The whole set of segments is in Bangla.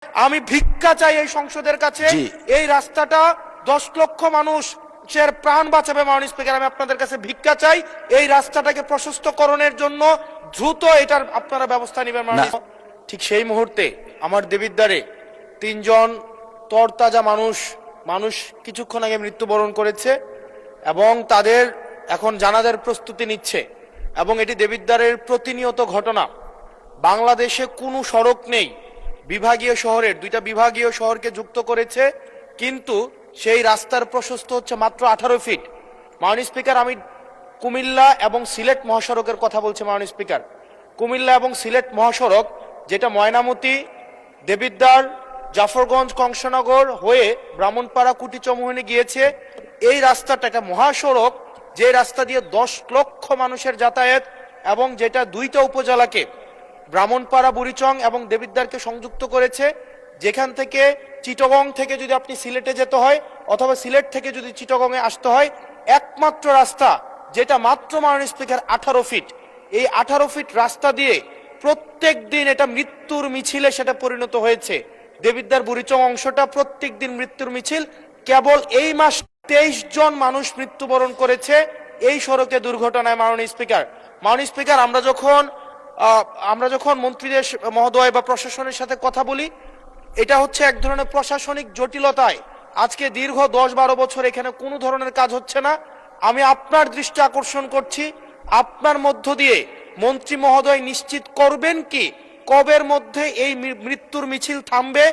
আমি ভিক্ষা চাই এই সংসদের কাছে, এই রাস্তাটা 10 লক্ষ মানুষের প্রাণ বাঁচাবে। মাননীয় স্পিকার, আমি আপনাদের কাছে ভিক্ষা চাই, এই রাস্তাটাকে প্রশস্তকরণের জন্য দ্রুত এটার আপনারা ব্যবস্থা নেবেন। ঠিক সেই মুহূর্তে আমার দেবিদ্বারে 3 জন তরতাজা মানুষ কিছুক্ষণ আগে মৃত্যুবরণ করেছে এবং তাদের এখন জানাজার প্রস্তুতি নিচ্ছে এবং এটি দেবিদ্বারের প্রতিনিয়ত ঘটনা। বাংলাদেশে কোনো সড়ক নেই, বিভাগীয় শহরের 2টা বিভাগীয় শহরকে যুক্ত করেছে, কিন্তু সেই রাস্তার প্রশস্ত হচ্ছে মাত্র 18 ফিট। মাননীয় স্পিকার, আমি কুমিল্লা এবং সিলেট মহাসড়কের কথা বলছি। মাননীয় স্পিকার, কুমিল্লা এবং সিলেট মহাসড়ক যেটা ময়নামতি, দেবিদ্বার, জাফরগঞ্জ, কংসনগর হয়ে ব্রাহ্মণপাড়া, কুটিচমুহনী গিয়েছে, এই রাস্তাটা একটা মহাসড়ক, যে রাস্তা দিয়ে 10 লক্ষ মানুষের যাতায়াত এবং যেটা 2টা উপজেলাকে ব্রাহ্মণপাড়া, বুড়িচং এবং দেবিদ্বারকে সংযুক্ত করেছে। যেখান থেকে চিটাগং থেকে যদি আপনি সিলেটে যেতে হয় অথবা সিলেট থেকে যদি চিটাগংয়ে আসতে হয়, একমাত্র রাস্তা যেটা মাত্র মাননীয় স্পিকার 18 ফিট। এই 18 ফিট রাস্তা দিয়ে প্রত্যেক দিন এটা মৃত্যুর মিছিলে সেটা পরিণত হয়েছে। দেবিদ্বার বুড়িচং অংশটা প্রত্যেক দিন মৃত্যুর মিছিল। কেবল এই মাস 23 জন মানুষ মৃত্যুবরণ করেছে এই সড়কে দুর্ঘটনায়। মাননীয় স্পিকার, আমরা যখন মন্ত্রীদের মহোদয় বা প্রশাসনের সাথে কথা বলি, এটা হচ্ছে এক ধরনের প্রশাসনিক জটিলতায় আজকে দীর্ঘ 10-12 বছর এখানে কোনো ধরনের কাজ হচ্ছে না। আমি আপনার দৃষ্টি আকর্ষণ করছি, আপনার মধ্য দিয়ে মন্ত্রী মহোদয় নিশ্চিত করবেন কি কবের মধ্যে এই মৃত্যুর মিছিল থামবে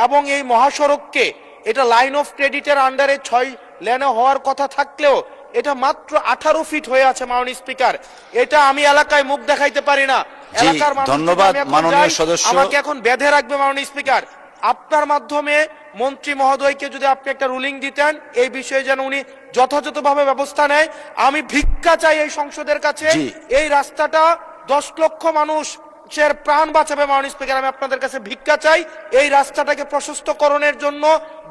এবং এই মহাসড়ককে, এটা লাইন অফ ক্রেডিটের আন্ডারে 6 লেনে হওয়ার কথা থাকলেও এটা মাত্র 18 ফিট হয়ে আছে। মাননীয় স্পিকার, এটা আমি এলাকায় মুখ দেখাইতে পারি না, এলাকার মানুষ। ধন্যবাদ মাননীয় সদস্য, আমাকে এখন বেঁধে রাখবে। মাননীয় স্পিকার, আপনার মাধ্যমে মন্ত্রী মহোদয়কে যদি আপনি একটা রুলিং দিতেন এই বিষয়ে যেন উনি যথাযথভাবে ব্যবস্থা নেয়। আমি ভিক্ষা চাই এই সংসদের কাছে, এই রাস্তাটা 10 লক্ষ মানুষের প্রাণ বাঁচাবে। মাননীয় স্পিকার, আমি আপনাদের কাছে ভিক্ষা চাই, এই রাস্তাটাকে প্রশস্তকরণের জন্য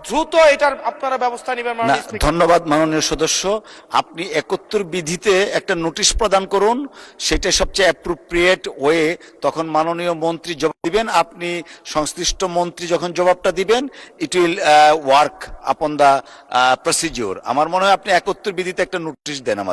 দ্রুত এটার আপনারা ব্যবস্থা নেবেন। ধন্যবাদ মাননীয় সদস্য। আপনি 71 বিধিতে একটা নোটিশ প্রদান করুন, সেটা সবচেয়ে অ্যাপ্রোপ্রিয়েট ওয়ে। তখন মাননীয় মন্ত্রী জবাব দিবেন, আপনি সংশ্লিষ্ট মন্ত্রী যখন জবাবটা দিবেন, ইট উইল ওয়ার্ক আপন দা প্রসিডিওর। আমার মনে হয় আপনি 71 বিধিতে একটা নোটিশ দেন।